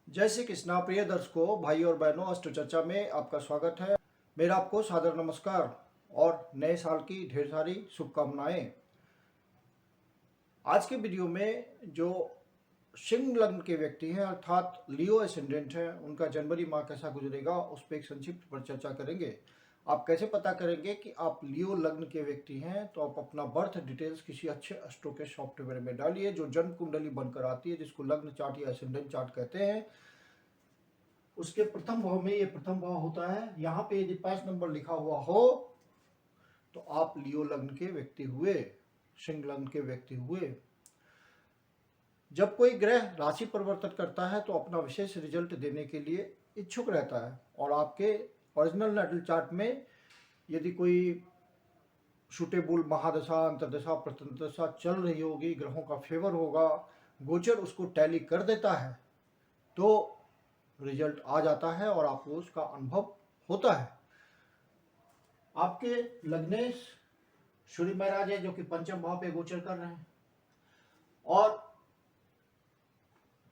जय श्री कृष्णा। प्रिय दर्शकों, भाई और बहनों, अष्ट चर्चा में आपका स्वागत है। मेरा आपको सादर नमस्कार और नए साल की ढेर सारी शुभकामनाएं। आज के वीडियो में जो सिंह लग्न के व्यक्ति हैं अर्थात लियो एसेंडेंट हैं, उनका जनवरी माह कैसा गुजरेगा उस पर एक संक्षिप्त पर चर्चा करेंगे। आप कैसे पता करेंगे कि आप लियो लग्न के व्यक्ति हैं? तो आप अपना बर्थ डिटेल्स किसी अच्छे एस्ट्रो के सॉफ्टवेयर में डालिए जो जन्म कुंडली बनकर आती है, जिसको लग्न चार्ट या एसेंडेंट चार्ट कहते हैं। उसके प्रथम भाव में, ये प्रथम भाव होता है, यहाँ पे यदि 5 नंबर लिखा हुआ हो तो आप लियो लग्न के व्यक्ति हुए, सिंह लग्न के व्यक्ति हुए। जब कोई ग्रह राशि परिवर्तन करता है तो अपना विशेष रिजल्ट देने के लिए इच्छुक रहता है, और आपके ओरिजिनल नेटल चार्ट में यदि कोई सुटेबल महादशा, अंतरदशा, प्रत्यंतदशा चल रही होगी, ग्रहों का फेवर होगा, गोचर उसको टैली कर देता है, तो रिजल्ट आ जाता है और आपको उसका अनुभव होता है। आपके लग्नेश सूर्य महाराज है जो कि पंचम भाव पे गोचर कर रहे हैं और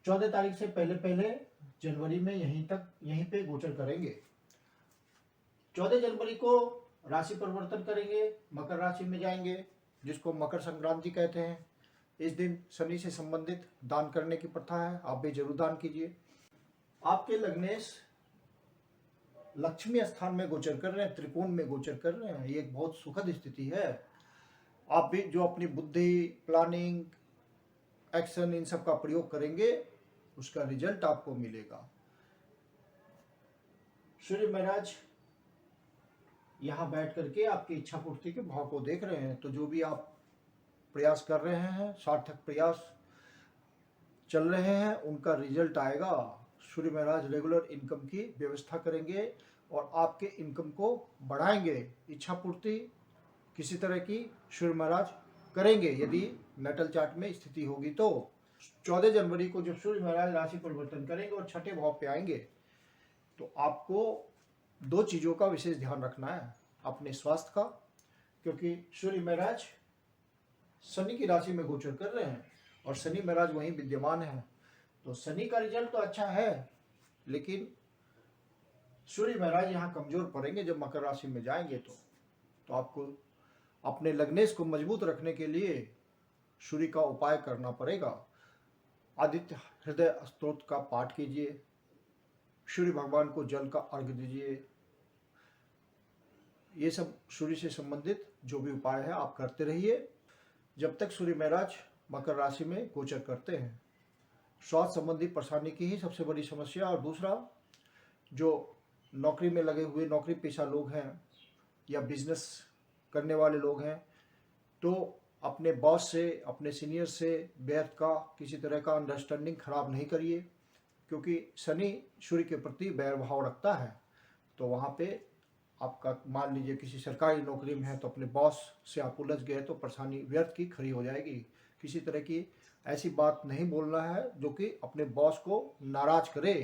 14 तारीख से पहले जनवरी में यहीं पे गोचर करेंगे। 14 जनवरी को राशि परिवर्तन करेंगे, मकर राशि में जाएंगे, जिसको मकर संक्रांति कहते हैं। इस दिन शनि से संबंधित दान करने की प्रथा है, आप भी जरूर दान कीजिए। आपके लग्नेश लक्ष्मी स्थान में गोचर कर रहे हैं, त्रिकोण में गोचर कर रहे हैं। ये एक बहुत सुखद स्थिति है। आप भी जो अपनी बुद्धि, प्लानिंग, एक्शन, इन सब का प्रयोग करेंगे, उसका रिजल्ट आपको मिलेगा। सूर्य महाराज यहाँ बैठ करके आपकी इच्छा पूर्ति के भाव को देख रहे हैं, तो जो भी आप प्रयास कर रहे हैं, सार्थक प्रयास चल रहे हैं, उनका रिजल्ट आएगा। सूर्य महाराज रेगुलर इनकम की व्यवस्था करेंगे और आपके इनकम को बढ़ाएंगे। इच्छा पूर्ति किसी तरह की सूर्य महाराज करेंगे यदि नेटल चार्ट में स्थिति होगी तो। 14 जनवरी को जब सूर्य महाराज राशि परिवर्तन करेंगे और छठे भाव पे आएंगे, तो आपको दो चीज़ों का विशेष ध्यान रखना है। अपने स्वास्थ्य का, क्योंकि सूर्य महाराज शनि की राशि में गोचर कर रहे हैं और शनि महाराज वहीं विद्यमान है, तो शनि का रिजल्ट तो अच्छा है, लेकिन सूर्य महाराज यहाँ कमजोर पड़ेंगे जब मकर राशि में जाएंगे। तो आपको अपने लग्नेश को मजबूत रखने के लिए सूर्य का उपाय करना पड़ेगा। आदित्य हृदय स्तोत्र का पाठ कीजिए, सूर्य भगवान को जल का अर्घ दीजिए। ये सब सूर्य से संबंधित जो भी उपाय है आप करते रहिए जब तक सूर्य महाराज मकर राशि में गोचर करते हैं। स्वास्थ्य संबंधी परेशानी की ही सबसे बड़ी समस्या। और दूसरा, जो नौकरी में लगे हुए नौकरी पेशा लोग हैं या बिजनेस करने वाले लोग हैं, तो अपने बॉस से, अपने सीनियर से व्यर्थ का किसी तरह का अंडरस्टैंडिंग खराब नहीं करिए, क्योंकि शनि सूर्य के प्रति बैर भाव रखता है। तो वहाँ पे आपका, मान लीजिए किसी सरकारी नौकरी में है तो अपने बॉस से आप उलझ गए तो परेशानी व्यर्थ की खड़ी हो जाएगी। किसी तरह की ऐसी बात नहीं बोलना है जो कि अपने बॉस को नाराज करे।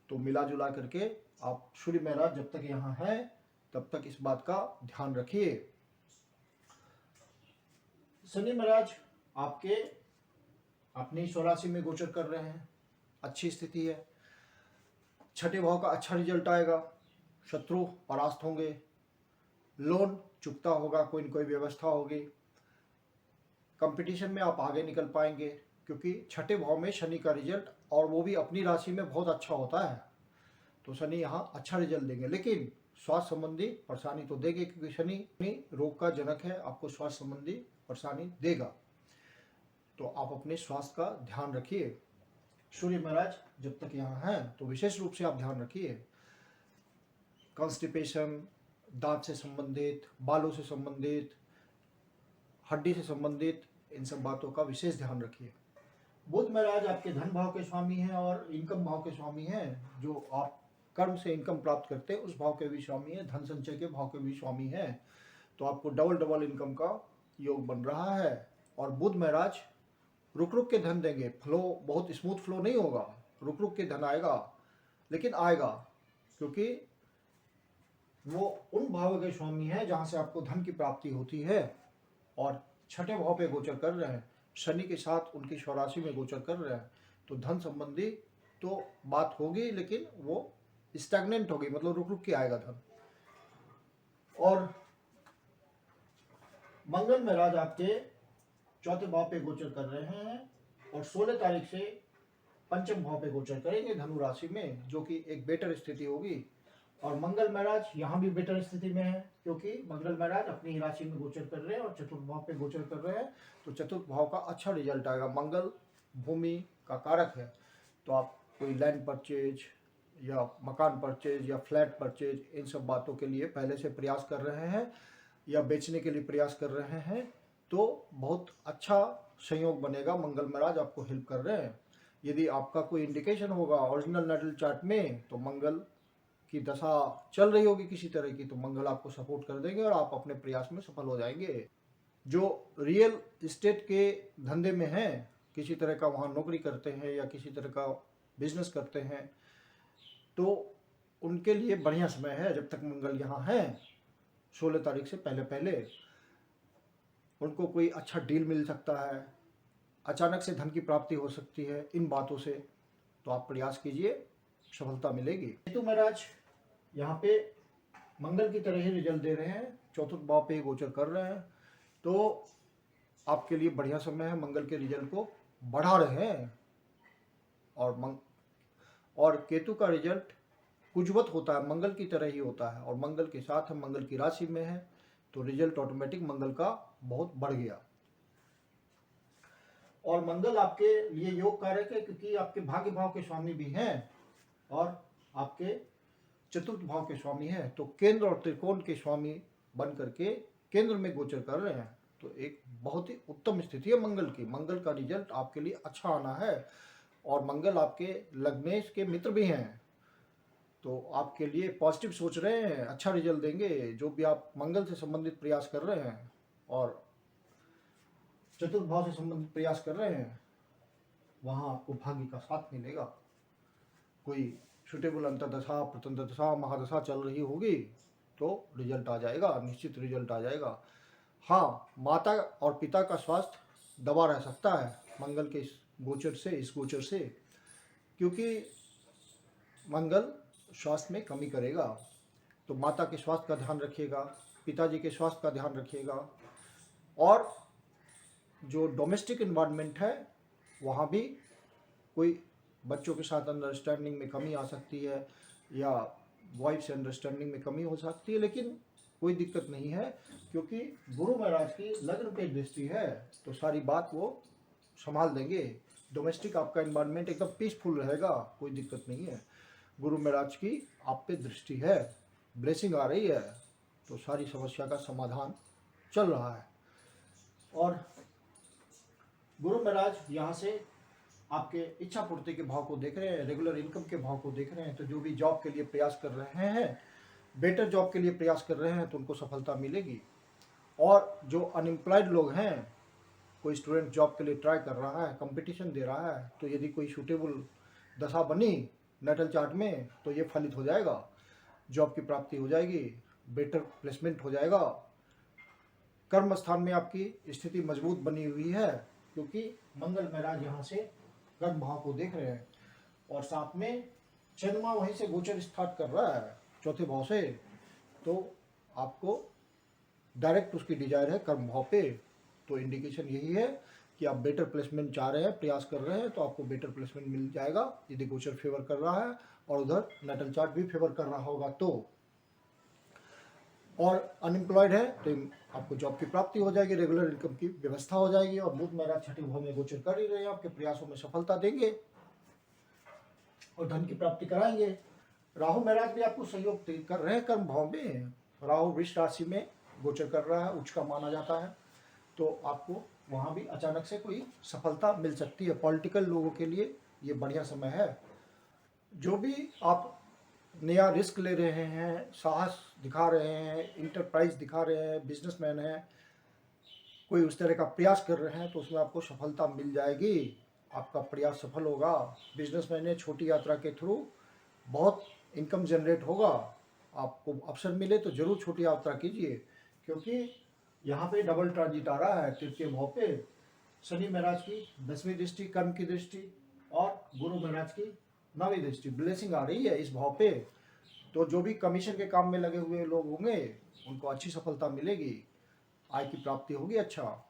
तो मिला जुला करके आप, सूर्य महाराज जब तक यहाँ हैं तब तक इस बात का ध्यान रखिए। शनि महाराज आपके अपनी स्वराशि में गोचर कर रहे हैं, अच्छी स्थिति है। छठे भाव का अच्छा रिजल्ट आएगा, शत्रु परास्त होंगे, लोन चुकता होगा, कोई न कोई व्यवस्था होगी, कंपटीशन में आप आगे निकल पाएंगे, क्योंकि छठे भाव में शनि का रिजल्ट, और वो भी अपनी राशि में, बहुत अच्छा होता है। तो शनि यहाँ अच्छा रिजल्ट देंगे, लेकिन स्वास्थ्य संबंधी परेशानी तो देंगे, क्योंकि शनि रोग का जनक है, आपको स्वास्थ्य संबंधी परेशानी देगा। तो आप अपने स्वास्थ्य का ध्यान रखिए। सूर्य महाराज जब तक यहाँ हैं तो विशेष रूप से आप ध्यान रखिए। कॉन्स्टिपेशन, दांत से संबंधित, बालों से संबंधित, हड्डी से संबंधित, इन सब बातों का विशेष ध्यान रखिए। बुध महाराज आपके धन भाव के स्वामी हैं और इनकम भाव के स्वामी हैं। जो आप कर्म से इनकम प्राप्त करते हैं उस भाव के भी स्वामी हैं, धन संचय के भाव के भी स्वामी हैं। तो आपको डबल इनकम का योग बन रहा है। और बुध महाराज रुक रुक के धन देंगे, फ्लो बहुत स्मूथ फ्लो नहीं होगा, रुक रुक के धन आएगा, लेकिन आएगा, क्योंकि वो उन भाव के स्वामी हैं जहाँ से आपको धन की प्राप्ति होती है। और छठे भाव पे गोचर कर रहे हैं, शनि के साथ उनकी स्वराशि में गोचर कर रहे हैं, तो धन संबंधी तो बात होगी, लेकिन वो स्टैग्नेंट होगी, मतलब रुक रुक के आएगा धन। और मंगल महाराज आपके चौथे भाव पे गोचर कर रहे हैं और 16 तारीख से पंचम भाव पे गोचर करेंगे धनु राशि में, जो कि एक बेटर स्थिति होगी। और मंगल महाराज यहाँ भी बेटर स्थिति में है, क्योंकि मंगल महाराज अपनी ही राशि में गोचर कर रहे हैं और चतुर्थ भाव पे गोचर कर रहे हैं, तो चतुर्थ भाव का अच्छा रिजल्ट आएगा। मंगल भूमि का कारक है, तो आप कोई लैंड परचेज या मकान परचेज या फ्लैट परचेज, इन सब बातों के लिए पहले से प्रयास कर रहे हैं या बेचने के लिए प्रयास कर रहे हैं, तो बहुत अच्छा संयोग बनेगा। मंगल महाराज आपको हेल्प कर रहे हैं। यदि आपका कोई इंडिकेशन होगा ओरिजिनल नेटल चार्ट में, तो मंगल की दशा चल रही होगी किसी तरह की, तो मंगल आपको सपोर्ट कर देंगे और आप अपने प्रयास में सफल हो जाएंगे। जो रियल एस्टेट के धंधे में हैं, किसी तरह का वहाँ नौकरी करते हैं या किसी तरह का बिजनेस करते हैं, तो उनके लिए बढ़िया समय है जब तक मंगल यहाँ है। 16 तारीख से पहले पहले उनको कोई अच्छा डील मिल सकता है, अचानक से धन की प्राप्ति हो सकती है इन बातों से, तो आप प्रयास कीजिए, सफलता मिलेगी। केतु महाराज यहाँ पे मंगल की तरह ही रिजल्ट दे रहे हैं, चौथे भाव पे गोचर कर रहे हैं, तो आपके लिए बढ़िया समय है। मंगल के रिजल्ट को बढ़ा रहे हैं और केतु का रिजल्ट कुजवत होता है, मंगल की तरह ही होता है, और मंगल के साथ है, मंगल की राशि में है, तो रिजल्ट ऑटोमेटिक मंगल का बहुत बढ़ गया। और मंगल आपके लिए योग कारक है, क्योंकि आपके भाग्य भाव के स्वामी भी हैं और आपके चतुर्थ भाव के स्वामी हैं, तो केंद्र और त्रिकोण के स्वामी बन करके केंद्र में गोचर कर रहे हैं, तो एक बहुत ही उत्तम स्थिति है मंगल की। मंगल का रिजल्ट आपके लिए अच्छा आना है, और मंगल आपके लग्नेश के मित्र भी हैं, तो आपके लिए पॉजिटिव सोच रहे हैं, अच्छा रिजल्ट देंगे। जो भी आप मंगल से संबंधित प्रयास कर रहे हैं और चतुर्थ भाव से संबंधित प्रयास कर रहे हैं, वहाँ आपको भाग्य का साथ मिलेगा। कोई सुटेबल अंतर्दशा, प्रतंत्रदशा, महादशा चल रही होगी, तो रिजल्ट आ जाएगा, निश्चित रिजल्ट आ जाएगा। हाँ, माता और पिता का स्वास्थ्य दबा रह सकता है मंगल के इस गोचर से, क्योंकि मंगल स्वास्थ्य में कमी करेगा, तो माता के स्वास्थ्य का ध्यान रखिएगा, पिताजी के स्वास्थ्य का ध्यान रखिएगा। और जो डोमेस्टिक इन्वायरमेंट है, वहाँ भी कोई बच्चों के साथ अंडरस्टैंडिंग में कमी आ सकती है या वाइफ से अंडरस्टैंडिंग में कमी हो सकती है, लेकिन कोई दिक्कत नहीं है, क्योंकि गुरु महाराज की लग्न पे दृष्टि है, तो सारी बात वो संभाल देंगे। डोमेस्टिक आपका इन्वायरमेंट एकदम पीसफुल रहेगा, कोई दिक्कत नहीं है। गुरु महाराज की आप पे दृष्टि है, ब्लेसिंग आ रही है, तो सारी समस्या का समाधान चल रहा है। और गुरु महाराज यहाँ से आपके इच्छा पूर्ति के भाव को देख रहे हैं, रेगुलर इनकम के भाव को देख रहे हैं, तो जो भी जॉब के लिए प्रयास कर रहे हैं, बेटर जॉब के लिए प्रयास कर रहे हैं, तो उनको सफलता मिलेगी। और जो अनएम्प्लॉयड लोग हैं, कोई स्टूडेंट जॉब के लिए ट्राई कर रहा है, कंपटीशन दे रहा है, तो यदि कोई सूटेबल दशा बनी नेटल चार्ट में, तो ये फलित हो जाएगा, जॉब की प्राप्ति हो जाएगी, बेटर प्लेसमेंट हो जाएगा। कर्म स्थान में आपकी स्थिति मजबूत बनी हुई है, क्योंकि मंगल महाराज यहाँ से कर्म भाव को देख रहे हैं, और साथ में चंद्रमा वहीं से गोचर स्टार्ट कर रहा है चौथे भाव से, तो आपको डायरेक्ट उसकी डिजायर है कर्म भाव पे। तो इंडिकेशन यही है कि आप बेटर प्लेसमेंट चाह रहे हैं, प्रयास कर रहे हैं, तो आपको बेटर प्लेसमेंट मिल जाएगा यदि गोचर फेवर कर रहा है और उधर नेटल चार्ट भी फेवर कर रहा होगा तो। और अनएम्प्लॉयड है तो आपको जॉब की प्राप्ति हो जाएगी, रेगुलर इनकम की व्यवस्था हो जाएगी। और बुध महाराज छठे भाव में गोचर कर ही रहे हैं, आपके प्रयासों में सफलता देंगे और धन की प्राप्ति कराएंगे। राहु महाराज भी आपको सहयोग कर रहे हैं कर्म भाव में, राहु वृष राशि में गोचर कर रहा है, उच्च का माना जाता है, तो आपको वहाँ भी अचानक से कोई सफलता मिल सकती है। पॉलिटिकल लोगों के लिए ये बढ़िया समय है। जो भी आप नया रिस्क ले रहे हैं, साहस दिखा रहे हैं, इंटरप्राइज दिखा रहे हैं, बिजनेसमैन हैं, कोई उस तरह का प्रयास कर रहे हैं, तो उसमें आपको सफलता मिल जाएगी, आपका प्रयास सफल होगा। बिजनेसमैन है, छोटी यात्रा के थ्रू बहुत इनकम जनरेट होगा, आपको अवसर मिले तो जरूर छोटी यात्रा कीजिए, क्योंकि यहाँ पे डबल ट्रांजिट आ रहा है तृतीय भाव पे। शनि महाराज की 10वीं दृष्टि, कर्म की दृष्टि, और गुरु महाराज की नवी दृष्टि ब्लेसिंग आ रही है इस भाव पे, तो जो भी कमीशन के काम में लगे हुए लोग होंगे उनको अच्छी सफलता मिलेगी, आय की प्राप्ति होगी। अच्छा,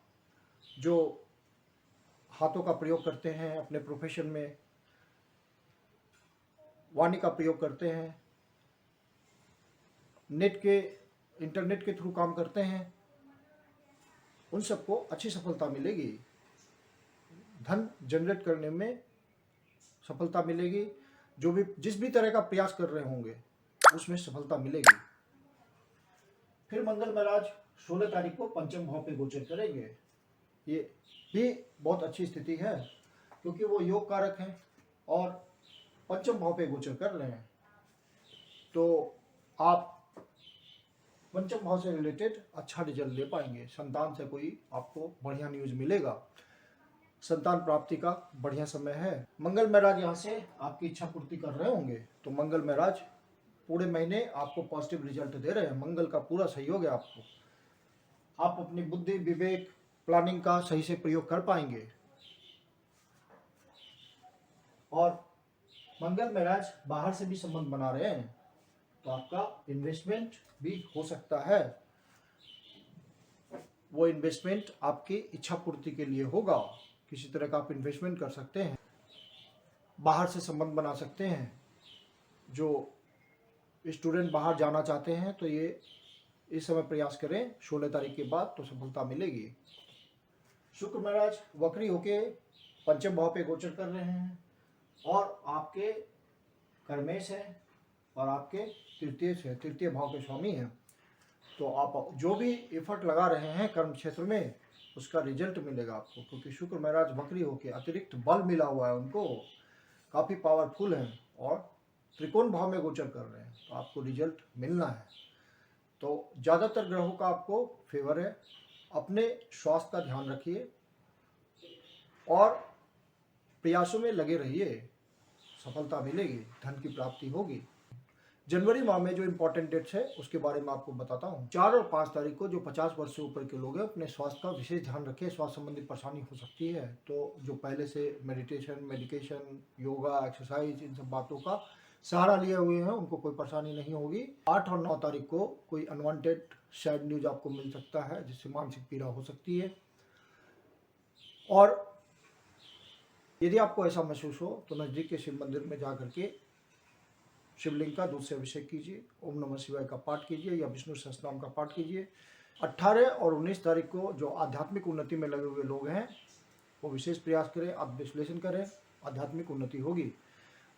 जो हाथों का प्रयोग करते हैं अपने प्रोफेशन में, वाणी का प्रयोग करते हैं, इंटरनेट के थ्रू काम करते हैं, उन सबको अच्छी सफलता मिलेगी। धन जनरेट करने में सफलता मिलेगी। जो भी जिस भी तरह का प्रयास कर रहे होंगे उसमें सफलता मिलेगी। फिर मंगल महाराज 16 तारीख को पंचम भाव पे गोचर करेंगे। ये भी बहुत अच्छी स्थिति है क्योंकि वो योग कारक हैं और पंचम भाव पे गोचर कर रहे हैं, तो आप पंचम भाव से रिलेटेड अच्छा रिजल्ट ले पाएंगे। संतान से कोई आपको बढ़िया न्यूज मिलेगा, संतान प्राप्ति का बढ़िया समय है। मंगल महाराज यहाँ से आपकी इच्छा पूर्ति कर रहे होंगे, तो मंगल महाराज पूरे महीने आपको पॉजिटिव रिजल्ट दे रहे हैं। मंगल का पूरा सहयोग है आपको, आप अपनी बुद्धि विवेक प्लानिंग का सही से प्रयोग कर पाएंगे। और मंगल महाराज बाहर से भी संबंध बना रहे हैं, तो आपका इन्वेस्टमेंट भी हो सकता है। वो इन्वेस्टमेंट आपकी इच्छा पूर्ति के लिए होगा। किसी तरह का आप इन्वेस्टमेंट कर सकते हैं, बाहर से संबंध बना सकते हैं। जो स्टूडेंट बाहर जाना चाहते हैं तो ये इस समय प्रयास करें, 16 तारीख के बाद तो सफलता मिलेगी। शुक्र महाराज वक्री होके पंचम भाव पे गोचर कर रहे हैं और आपके कर्मेश है और आपके तृतीय भाव के स्वामी हैं, तो आप जो भी एफर्ट लगा रहे हैं कर्म क्षेत्र में उसका रिजल्ट मिलेगा आपको, क्योंकि शुक्र महाराज वक्री होके अतिरिक्त बल मिला हुआ है उनको, काफ़ी पावरफुल हैं और त्रिकोण भाव में गोचर कर रहे हैं, तो आपको रिजल्ट मिलना है। तो ज़्यादातर ग्रहों का आपको फेवर है। अपने स्वास्थ्य का ध्यान रखिए और प्रयासों में लगे रहिए, सफलता मिलेगी, धन की प्राप्ति होगी। जनवरी माह में जो इम्पोर्टेंट डेट्स है उसके बारे में आपको बताता हूँ। 4 और 5 तारीख को जो 50 वर्ष से ऊपर के लोग हैं अपने स्वास्थ्य का विशेष ध्यान रखें। स्वास्थ्य संबंधी परेशानी हो सकती है, तो जो पहले से मेडिकेशन, योगा, एक्सरसाइज, इन सब बातों का सहारा लिए हुए हैं उनको कोई परेशानी नहीं होगी। 8 और 9 तारीख को कोई अनवांटेड सैड न्यूज आपको मिल सकता है जिससे मानसिक पीड़ा हो सकती है। और यदि आपको ऐसा महसूस हो तो नज़दीक के शिव मंदिर में जा करके शिवलिंग का दूध से अभिषेक कीजिए, ओम नमः शिवाय का पाठ कीजिए या विष्णु सहस्त्रनाम का पाठ कीजिए। 18 और 19 तारीख को जो आध्यात्मिक उन्नति में लगे हुए लोग हैं वो विशेष प्रयास करें, आप विश्लेषण करें, आध्यात्मिक उन्नति होगी।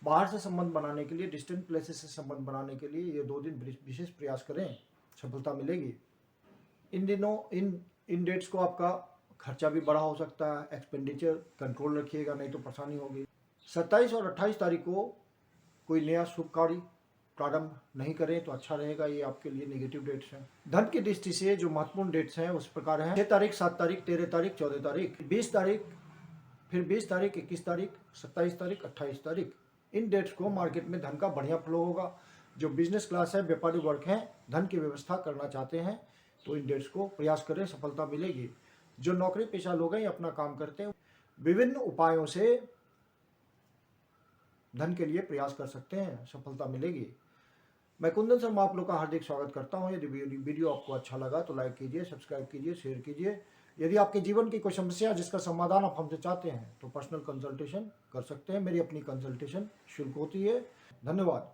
बाहर से संबंध बनाने के लिए, डिस्टेंट प्लेसेस से संबंध बनाने के लिए ये 2 दिन विशेष प्रयास करें, सफलता मिलेगी। इन दिनों इन डेट्स को आपका खर्चा भी बड़ा हो सकता है, एक्सपेंडिचर कंट्रोल रखिएगा नहीं तो परेशानी होगी। 27 और 28 तारीख को कोई नया शुभ कार्य प्रारंभ नहीं करें तो अच्छा रहेगा, ये आपके लिए नेगेटिव डेट्स हैं। धन की दृष्टि से जो महत्वपूर्ण डेट्स हैं उस प्रकार हैं 6 तारीख, 7 तारीख, 13 तारीख, 14 तारीख, 20 तारीख, फिर 20 तारीख, 21 तारीख, 27 तारीख, 28 तारीख। इन डेट्स को मार्केट में धन का बढ़िया फ्लो होगा। जो बिजनेस क्लास है, व्यापारी वर्ग हैं, धन की व्यवस्था करना चाहते हैं तो इन डेट्स को प्रयास करें, सफलता मिलेगी। जो नौकरी पेशा लोग हैं अपना काम करते हैं, विभिन्न उपायों से धन के लिए प्रयास कर सकते हैं, सफलता मिलेगी। मैं कुंदन शर्मा आप लोग का हार्दिक स्वागत करता हूं। यदि वीडियो आपको अच्छा लगा तो लाइक कीजिए, सब्सक्राइब कीजिए, शेयर कीजिए। यदि आपके जीवन की कोई समस्या जिसका समाधान आप हमसे चाहते हैं तो पर्सनल कंसल्टेशन कर सकते हैं। मेरी अपनी कंसल्टेशन शुल्क होती है। धन्यवाद।